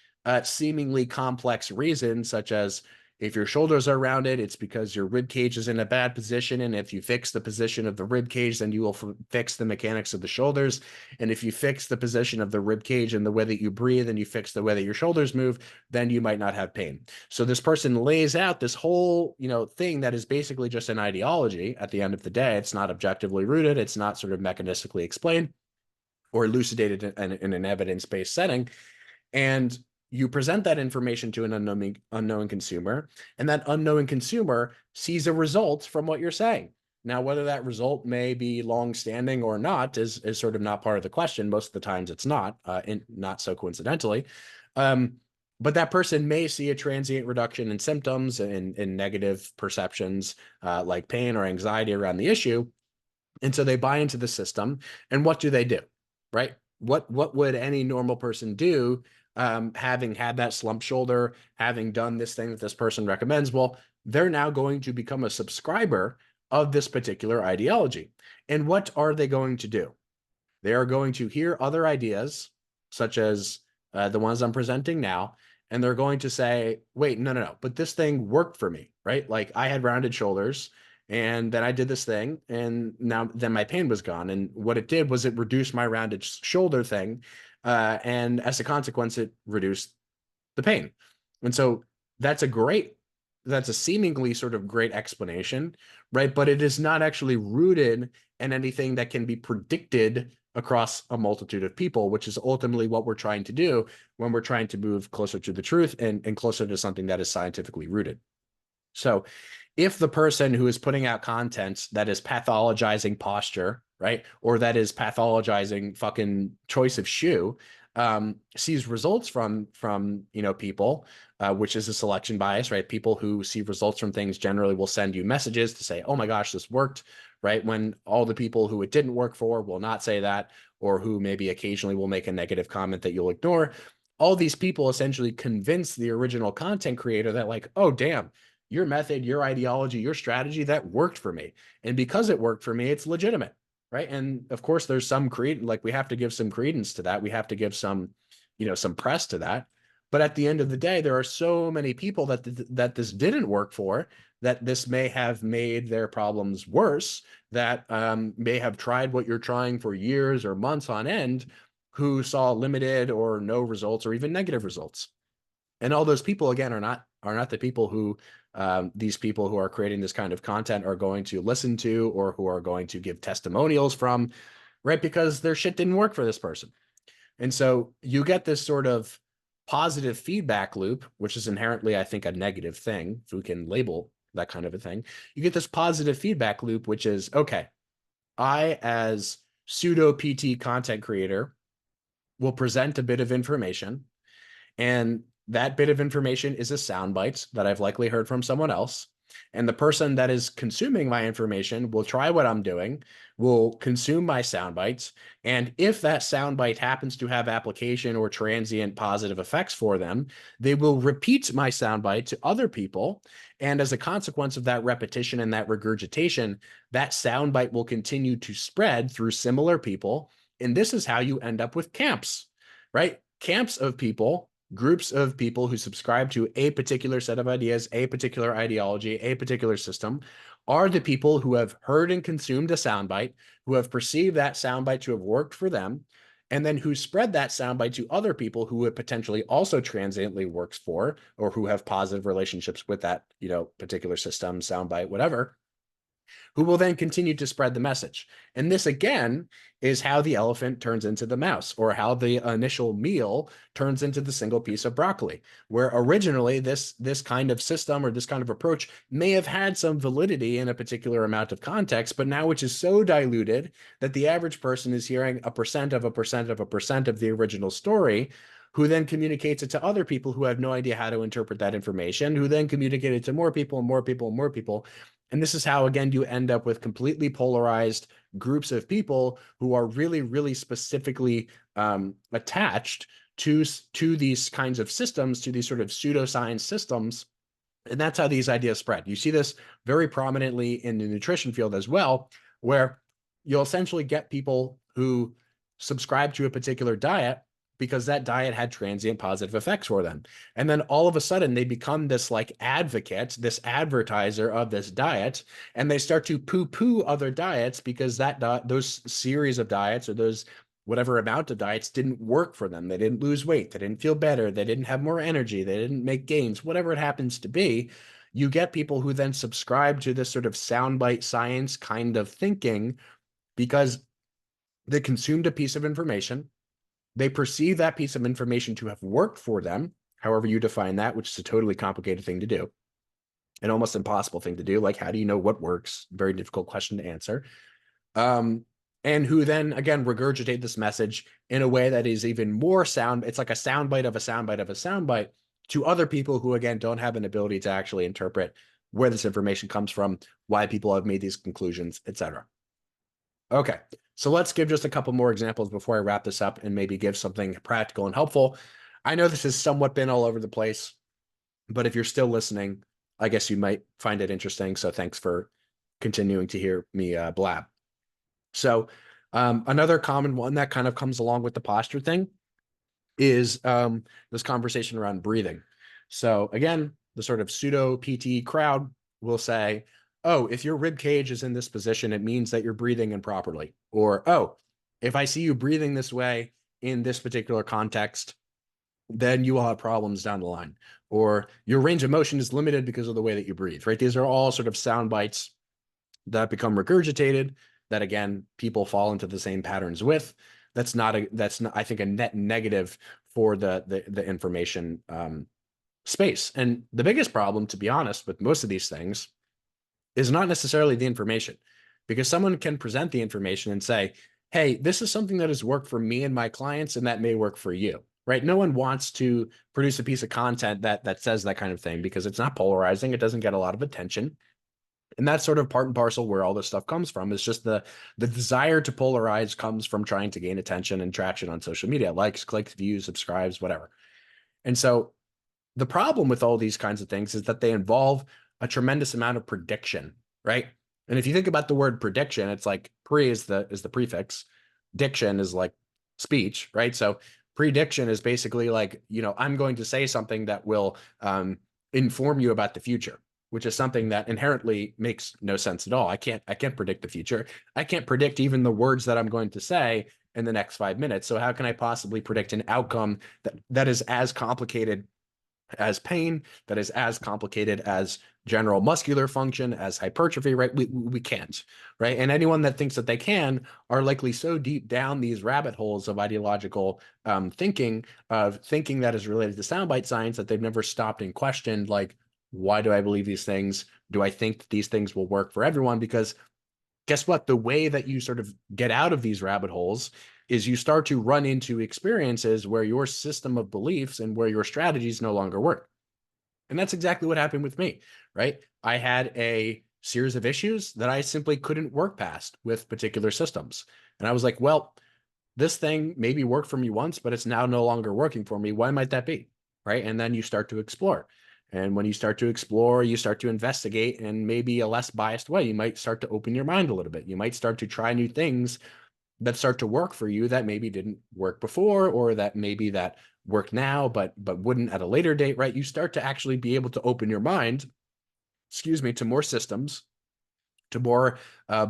seemingly complex reason, such as if your shoulders are rounded, it's because your rib cage is in a bad position. And if you fix the position of the rib cage, then you will fix the mechanics of the shoulders. And if you fix the position of the rib cage and the way that you breathe and you fix the way that your shoulders move, then you might not have pain. So this person lays out this whole, thing that is basically just an ideology at the end of the day. It's not objectively rooted. It's not sort of mechanistically explained or elucidated in an evidence-based setting. And you present that information to an unknown consumer, and that unknown consumer sees a result from what you're saying. Now, whether that result may be long-standing or not is sort of not part of the question. Most of the times it's not, not so coincidentally. But that person may see a transient reduction in symptoms and in negative perceptions like pain or anxiety around the issue. And so they buy into the system. And what do they do? Right? What would any normal person do having had that slump shoulder, having done this thing that this person recommends? Well, they're now going to become a subscriber of this particular ideology. And what are they going to do? They are going to hear other ideas, such as the ones I'm presenting now, and they're going to say, wait, no, but this thing worked for me, right? Like I had rounded shoulders, and then I did this thing, and now then my pain was gone. And what it did was it reduced my rounded shoulder thing. And as a consequence, it reduced the pain. And so that's a seemingly sort of great explanation, right? But it is not actually rooted in anything that can be predicted across a multitude of people, which is ultimately what we're trying to do when we're trying to move closer to the truth and closer to something that is scientifically rooted. So if the person who is putting out content that is pathologizing posture, right, or that is pathologizing fucking choice of shoe, sees results from people, which is a selection bias, right? People who see results from things generally will send you messages to say, "Oh my gosh, this worked," right? When all the people who it didn't work for will not say that, or who maybe occasionally will make a negative comment that you'll ignore. All these people essentially convince the original content creator that, like, oh damn, your method, your ideology, your strategy, that worked for me. And because it worked for me, it's legitimate, right? And of course, there's some like we have to give some credence to that. We have to give some, some press to that. But at the end of the day, there are so many people that this didn't work for, that this may have made their problems worse, that may have tried what you're trying for years or months on end, who saw limited or no results or even negative results. And all those people, again, are not the people who these people who are creating this kind of content are going to listen to, or who are going to give testimonials from, right? Because their shit didn't work for this person. And so you get this sort of positive feedback loop, which is inherently, I think, a negative thing, if we can label that kind of a thing. You get this positive feedback loop, which is, okay, I, as pseudo-PT content creator, will present a bit of information, and that bit of information is a soundbite that I've likely heard from someone else. And the person that is consuming my information will try what I'm doing, will consume my soundbites. And if that soundbite happens to have application or transient positive effects for them, they will repeat my soundbite to other people. And as a consequence of that repetition and that regurgitation, that soundbite will continue to spread through similar people. And this is how you end up with camps, right? Camps of people, groups of people who subscribe to a particular set of ideas, a particular ideology, a particular system, are the people who have heard and consumed a soundbite, who have perceived that soundbite to have worked for them, and then who spread that soundbite to other people who it potentially also transiently works for, or who have positive relationships with that, particular system, soundbite, whatever, who will then continue to spread the message. And this, again, is how the elephant turns into the mouse, or how the initial meal turns into the single piece of broccoli, where originally this kind of system or this kind of approach may have had some validity in a particular amount of context, but now which is so diluted that the average person is hearing a percent of a percent of a percent of the original story, who then communicates it to other people who have no idea how to interpret that information, who then communicate it to more people and more people and more people. And this is how, again, you end up with completely polarized groups of people who are really, really specifically attached to these kinds of systems, to these sort of pseudoscience systems. And that's how these ideas spread. You see this very prominently in the nutrition field as well, where you'll essentially get people who subscribe to a particular diet because that diet had transient positive effects for them. And then all of a sudden they become this like advocate, this advertiser of this diet, and they start to poo-poo other diets because those series of diets, or those whatever amount of diets, didn't work for them. They didn't lose weight, they didn't feel better, they didn't have more energy, they didn't make gains, whatever it happens to be. You get people who then subscribe to this sort of soundbite science kind of thinking because they consumed a piece of information. They perceive that piece of information to have worked for them, however you define that, which is a totally complicated thing to do. an almost impossible thing to do. Like, how do you know what works? Very difficult question to answer. And who then again regurgitate this message in a way that is even more sound. It's like a soundbite of a soundbite of a soundbite to other people who again don't have an ability to actually interpret where this information comes from, why people have made these conclusions, etc. Okay, so let's give just a couple more examples before I wrap this up and maybe give something practical and helpful. I know this has somewhat been all over the place, but if you're still listening, I guess you might find it interesting. So thanks for continuing to hear me blab. So another common one that kind of comes along with the posture thing is this conversation around breathing. So again, the sort of pseudo-PT crowd will say, oh, if your rib cage is in this position, it means that you're breathing improperly. Or, oh, if I see you breathing this way in this particular context, then you will have problems down the line. Or your range of motion is limited because of the way that you breathe, right? These are all sort of sound bites that become regurgitated that again, people fall into the same patterns with. That's not, I think, a net negative for the information space. And the biggest problem, to be honest, with most of these things is not necessarily the information, because someone can present the information and say, hey, this is something that has worked for me and my clients, and that may work for you, right? No one wants to produce a piece of content that says that kind of thing because it's not polarizing. It doesn't get a lot of attention. And that's sort of part and parcel where all this stuff comes from. It's just the desire to polarize comes from trying to gain attention and traction on social media, likes, clicks, views, subscribes, whatever. And so the problem with all these kinds of things is that they involve a tremendous amount of prediction, right? And if you think about the word prediction, it's like pre is the prefix, diction is like speech, right? So prediction is basically like, I'm going to say something that will inform you about the future, which is something that inherently makes no sense at all. I can't predict the future. I can't predict even the words that I'm going to say in the next 5 minutes. So how can I possibly predict an outcome that is as complicated as pain, that is as complicated as general muscular function, as hypertrophy, right? We can't, right? And anyone that thinks that they can are likely so deep down these rabbit holes of ideological thinking that is related to soundbite science that they've never stopped and questioned, like, why do I believe these things? Do I think that these things will work for everyone? Because guess what? The way that you sort of get out of these rabbit holes is you start to run into experiences where your system of beliefs and where your strategies no longer work. And that's exactly what happened with me, right? I had a series of issues that I simply couldn't work past with particular systems. And I was like, well, this thing maybe worked for me once, but it's now no longer working for me. Why might that be? Right. And then you start to explore. And when you start to explore, you start to investigate in maybe a less biased way. You might start to open your mind a little bit. You might start to try new things that start to work for you that maybe didn't work before, or that maybe that work now, but wouldn't at a later date, right? You start to actually be able to open your mind, to more systems, to more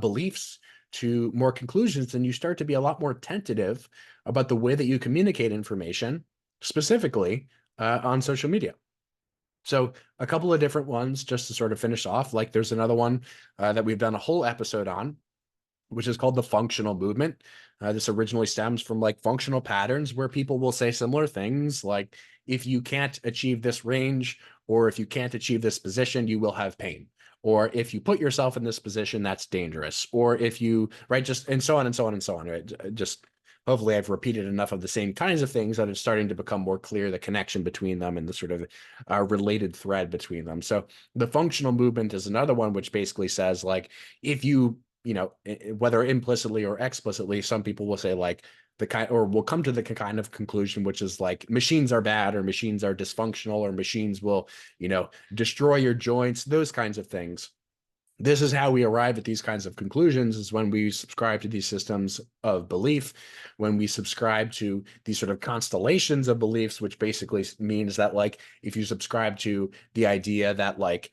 beliefs, to more conclusions, and you start to be a lot more tentative about the way that you communicate information, specifically on social media. So a couple of different ones just to sort of finish off. Like there's another one that we've done a whole episode on, which is called the functional movement. This originally stems from like functional patterns where people will say similar things like, if you can't achieve this range, or if you can't achieve this position, you will have pain. Or if you put yourself in this position, that's dangerous. Or if you, right, just, and so on and so on and so on, right? Just hopefully I've repeated enough of the same kinds of things that it's starting to become more clear, the connection between them and the sort of related thread between them. So the functional movement is another one, which basically says like, if you, whether implicitly or explicitly, some people will say like will come to the kind of conclusion, which is like machines are bad, or machines are dysfunctional, or machines will, destroy your joints, those kinds of things. This is how we arrive at these kinds of conclusions, is when we subscribe to these systems of belief, when we subscribe to these sort of constellations of beliefs, which basically means that like, if you subscribe to the idea that like,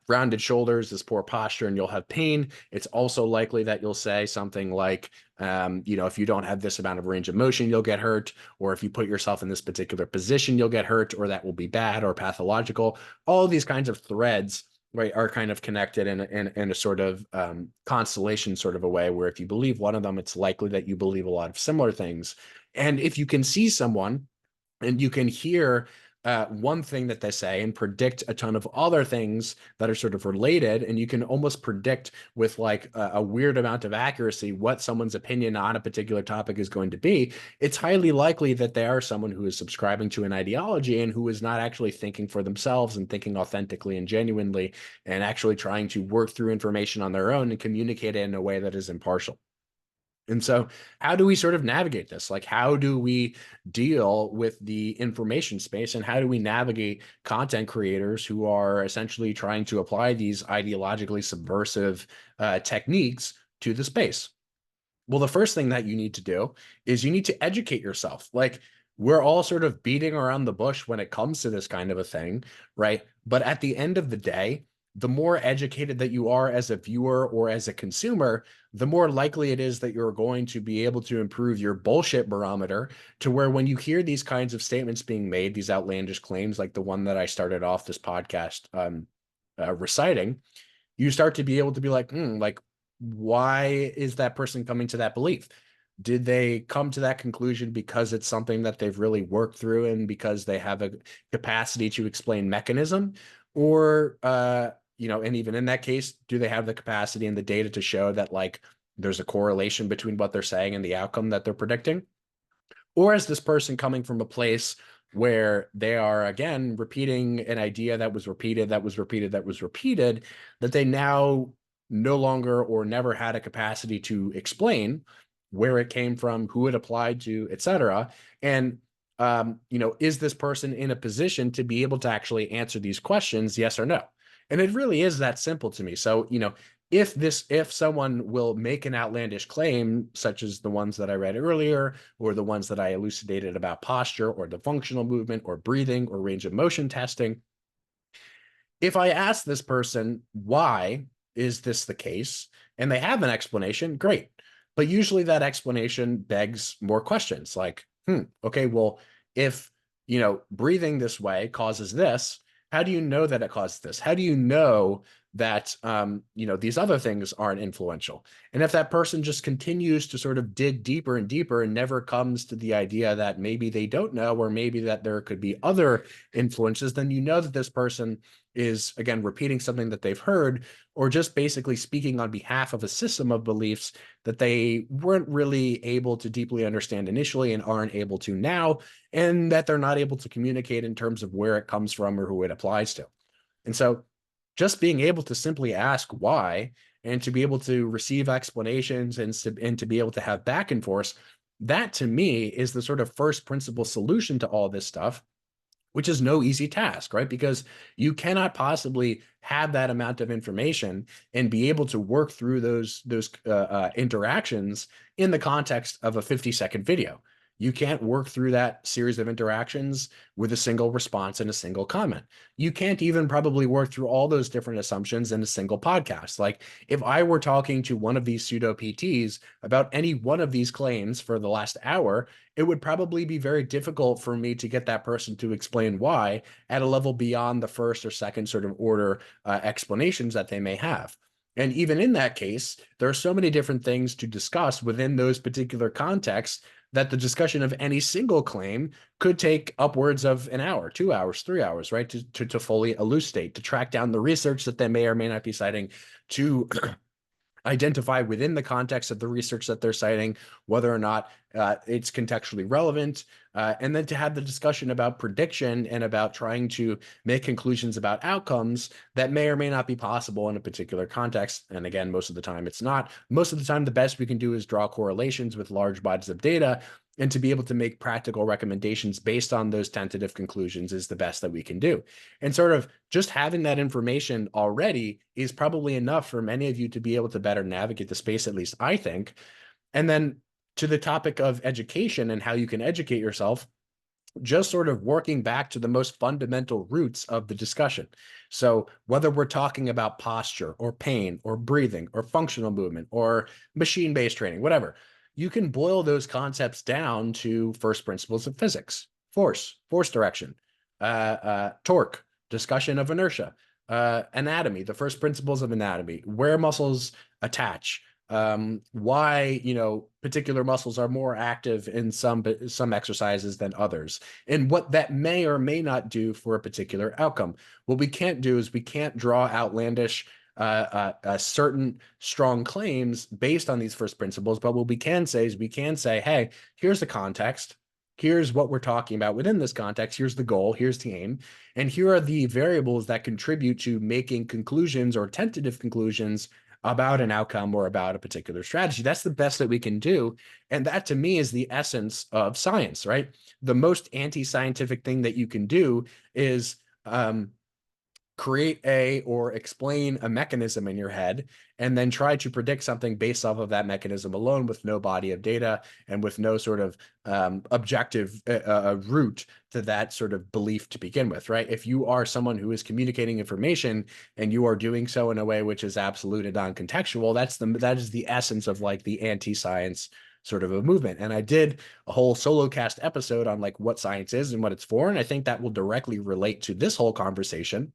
rounded shoulders is poor posture and you'll have pain, it's also likely that you'll say something like, if you don't have this amount of range of motion, you'll get hurt, or if you put yourself in this particular position, you'll get hurt, or that will be bad or pathological. All of these kinds of threads, right, are kind of connected in a sort of constellation sort of a way, where if you believe one of them, it's likely that you believe a lot of similar things. And if you can see someone and you can hear one thing that they say and predict a ton of other things that are sort of related. And you can almost predict with like a weird amount of accuracy what someone's opinion on a particular topic is going to be. It's highly likely that they are someone who is subscribing to an ideology and who is not actually thinking for themselves and thinking authentically and genuinely and actually trying to work through information on their own and communicate it in a way that is impartial. And so, how do we sort of navigate this? Like, how do we deal with the information space and how do we navigate content creators who are essentially trying to apply these ideologically subversive techniques to the space? Well, the first thing that you need to do is you need to educate yourself. Like, we're all sort of beating around the bush when it comes to this kind of a thing, right? But at the end of the day, the more educated that you are as a viewer or as a consumer, the more likely it is that you're going to be able to improve your bullshit barometer to where when you hear these kinds of statements being made, these outlandish claims like the one that I started off this podcast reciting, you start to be able to be like, why is that person coming to that belief? Did they come to that conclusion because it's something that they've really worked through and because they have a capacity to explain mechanism? Or, and even in that case, do they have the capacity and the data to show that like there's a correlation between what they're saying and the outcome that they're predicting? Or is this person coming from a place where they are, again, repeating an idea that was repeated, that was repeated, that was repeated, that they now no longer or never had a capacity to explain where it came from, who it applied to, et cetera? And, is this person in a position to be able to actually answer these questions, yes or no? And it really is that simple to me. So, if someone will make an outlandish claim, such as the ones that I read earlier, or the ones that I elucidated about posture or the functional movement or breathing or range of motion testing, if I ask this person, why is this the case? And they have an explanation, great. But usually that explanation begs more questions like, okay, well, if, breathing this way causes this, how do you know that it causes this? How do you know that, these other things aren't influential? And if that person just continues to sort of dig deeper and deeper and never comes to the idea that maybe they don't know, or maybe that there could be other influences, then you know that this person is, again, repeating something that they've heard, or just basically speaking on behalf of a system of beliefs that they weren't really able to deeply understand initially and aren't able to now, and that they're not able to communicate in terms of where it comes from or who it applies to. And so just being able to simply ask why and to be able to receive explanations and to be able to have back and forth, that to me is the sort of first principle solution to all this stuff, which is no easy task, right? Because you cannot possibly have that amount of information and be able to work through those interactions in the context of a 50-second video. You can't work through that series of interactions with a single response and a single comment. You can't even probably work through all those different assumptions in a single podcast. Like if I were talking to one of these pseudo PTs about any one of these claims for the last hour, it would probably be very difficult for me to get that person to explain why at a level beyond the first or second sort of order explanations that they may have. And even in that case, there are so many different things to discuss within those particular contexts that the discussion of any single claim could take upwards of an hour, 2 hours, 3 hours, right? To fully elucidate, to track down the research that they may or may not be citing, to identify within the context of the research that they're citing whether or not it's contextually relevant, and then to have the discussion about prediction and about trying to make conclusions about outcomes that may or may not be possible in a particular context. And again, most of the time it's not. Most of the time, the best we can do is draw correlations with large bodies of data, and to be able to make practical recommendations based on those tentative conclusions is the best that we can do. And sort of just having that information already is probably enough for many of you to be able to better navigate the space, at least I think. And then to the topic of education and how you can educate yourself, just sort of working back to the most fundamental roots of the discussion. So whether we're talking about posture or pain or breathing or functional movement or machine-based training, whatever, you can boil those concepts down to first principles of physics: force direction, torque, discussion of inertia, anatomy, the first principles of anatomy, where muscles attach, why, particular muscles are more active in some exercises than others, and what that may or may not do for a particular outcome. What we can't do is we can't draw outlandish certain strong claims based on these first principles. But what we can say is we can say, hey, here's the context. Here's what we're talking about within this context. Here's the goal. Here's the aim. And here are the variables that contribute to making conclusions or tentative conclusions about an outcome or about a particular strategy. That's the best that we can do. And that, to me, is the essence of science, right? The most anti-scientific thing that you can do is create or explain a mechanism in your head and then try to predict something based off of that mechanism alone with no body of data and with no sort of objective root to that sort of belief to begin with, right? If you are someone who is communicating information and you are doing so in a way which is absolute and non-contextual, that is the essence of like the anti-science sort of a movement. And I did a whole solo cast episode on like what science is and what it's for. And I think that will directly relate to this whole conversation.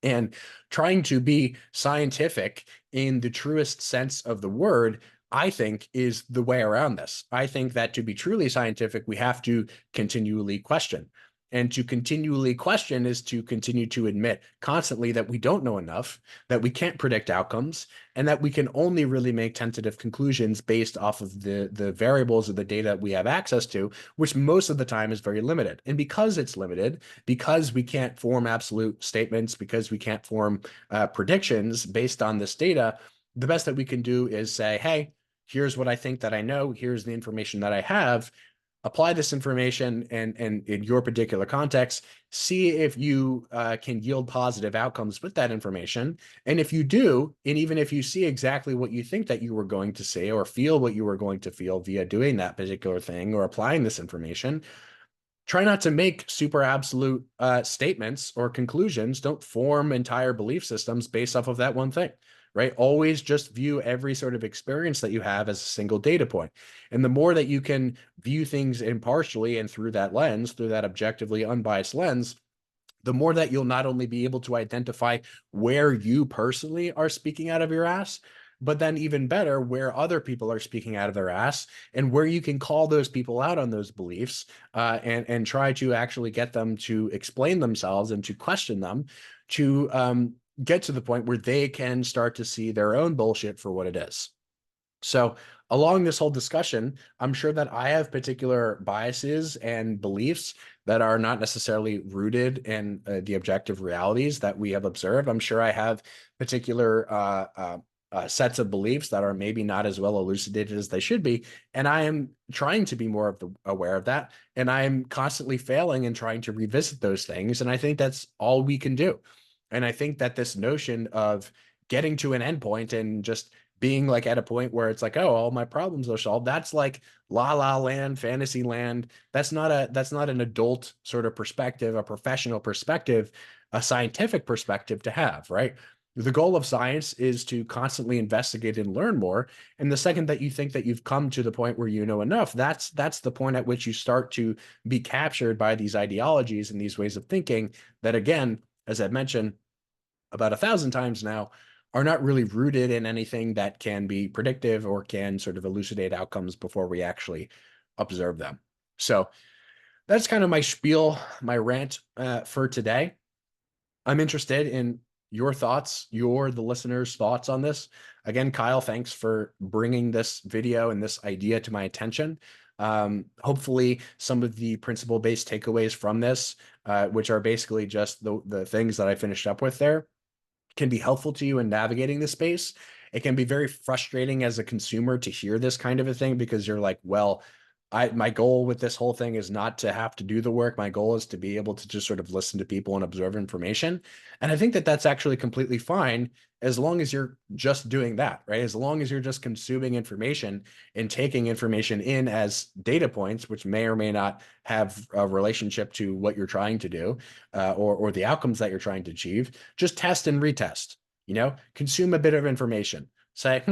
And trying to be scientific in the truest sense of the word, I think, is the way around this. I think that to be truly scientific, we have to continually question. And to continually question is to continue to admit constantly that we don't know enough, that we can't predict outcomes, and that we can only really make tentative conclusions based off of the variables of the data we have access to, which most of the time is very limited. And because it's limited, because we can't form absolute statements, because we can't form predictions based on this data, the best that we can do is say, hey, here's what I think that I know, here's the information that I have. Apply this information and in your particular context, see if you can yield positive outcomes with that information. And if you do, and even if you see exactly what you think that you were going to say or feel what you were going to feel via doing that particular thing or applying this information, try not to make super absolute statements or conclusions. Don't form entire belief systems based off of that one thing, right? Always just view every sort of experience that you have as a single data point. And the more that you can view things impartially and through that lens, through that objectively unbiased lens, the more that you'll not only be able to identify where you personally are speaking out of your ass, but then even better, where other people are speaking out of their ass and where you can call those people out on those beliefs and try to actually get them to explain themselves and to question them to get to the point where they can start to see their own bullshit for what it is. So along this whole discussion, I'm sure that I have particular biases and beliefs that are not necessarily rooted in the objective realities that we have observed. I'm sure I have particular sets of beliefs that are maybe not as well elucidated as they should be. And I am trying to be more aware of that. And I am constantly failing and trying to revisit those things. And I think that's all we can do. And I think that this notion of getting to an endpoint and just being like at a point where it's like, oh, all my problems are solved, that's like la la land, fantasy land. That's not an adult sort of perspective, a professional perspective, a scientific perspective to have, right? The goal of science is to constantly investigate and learn more. And the second that you think that you've come to the point where you know enough, that's the point at which you start to be captured by these ideologies and these ways of thinking that, again, as I've mentioned about 1,000 times now, are not really rooted in anything that can be predictive or can sort of elucidate outcomes before we actually observe them. So that's kind of my spiel, my rant for today. I'm interested in your thoughts, the listeners' thoughts on this. Again, Kyle, thanks for bringing this video and this idea to my attention. Hopefully some of the principle-based takeaways from this, which are basically just the things that I finished up with there, can be helpful to you in navigating this space. It can be very frustrating as a consumer to hear this kind of a thing because you're like, well, my goal with this whole thing is not to have to do the work. My goal is to be able to just sort of listen to people and observe information. And I think that that's actually completely fine as long as you're just doing that, right? As long as you're just consuming information and taking information in as data points, which may or may not have a relationship to what you're trying to do or the outcomes that you're trying to achieve. Just test and retest, consume a bit of information. Say,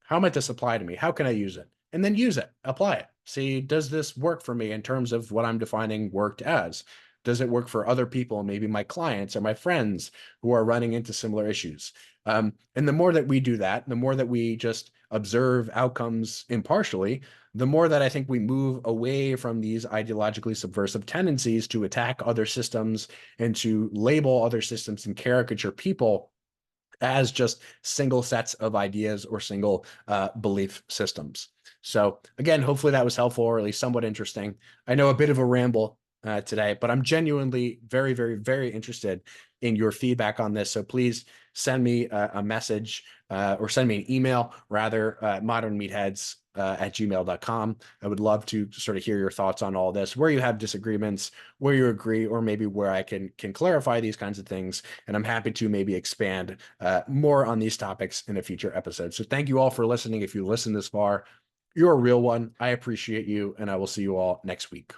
how might this apply to me? How can I use it? And then use it, apply it. See, does this work for me in terms of what I'm defining worked as? Does it work for other people, maybe my clients or my friends who are running into similar issues? And the more that we do that, the more that we just observe outcomes impartially, the more that I think we move away from these ideologically subversive tendencies to attack other systems and to label other systems and caricature people as just single sets of ideas or single belief systems. So again, hopefully that was helpful or at least somewhat interesting. I know a bit of a ramble today, but I'm genuinely very, very, very interested in your feedback on this. So please send me a message or send me an email, rather, modernmeatheads at gmail.com. I would love to sort of hear your thoughts on all this, where you have disagreements, where you agree, or maybe where I can clarify these kinds of things. And I'm happy to maybe expand more on these topics in a future episode. So thank you all for listening. If you listened this far, you're a real one. I appreciate you, and I will see you all next week.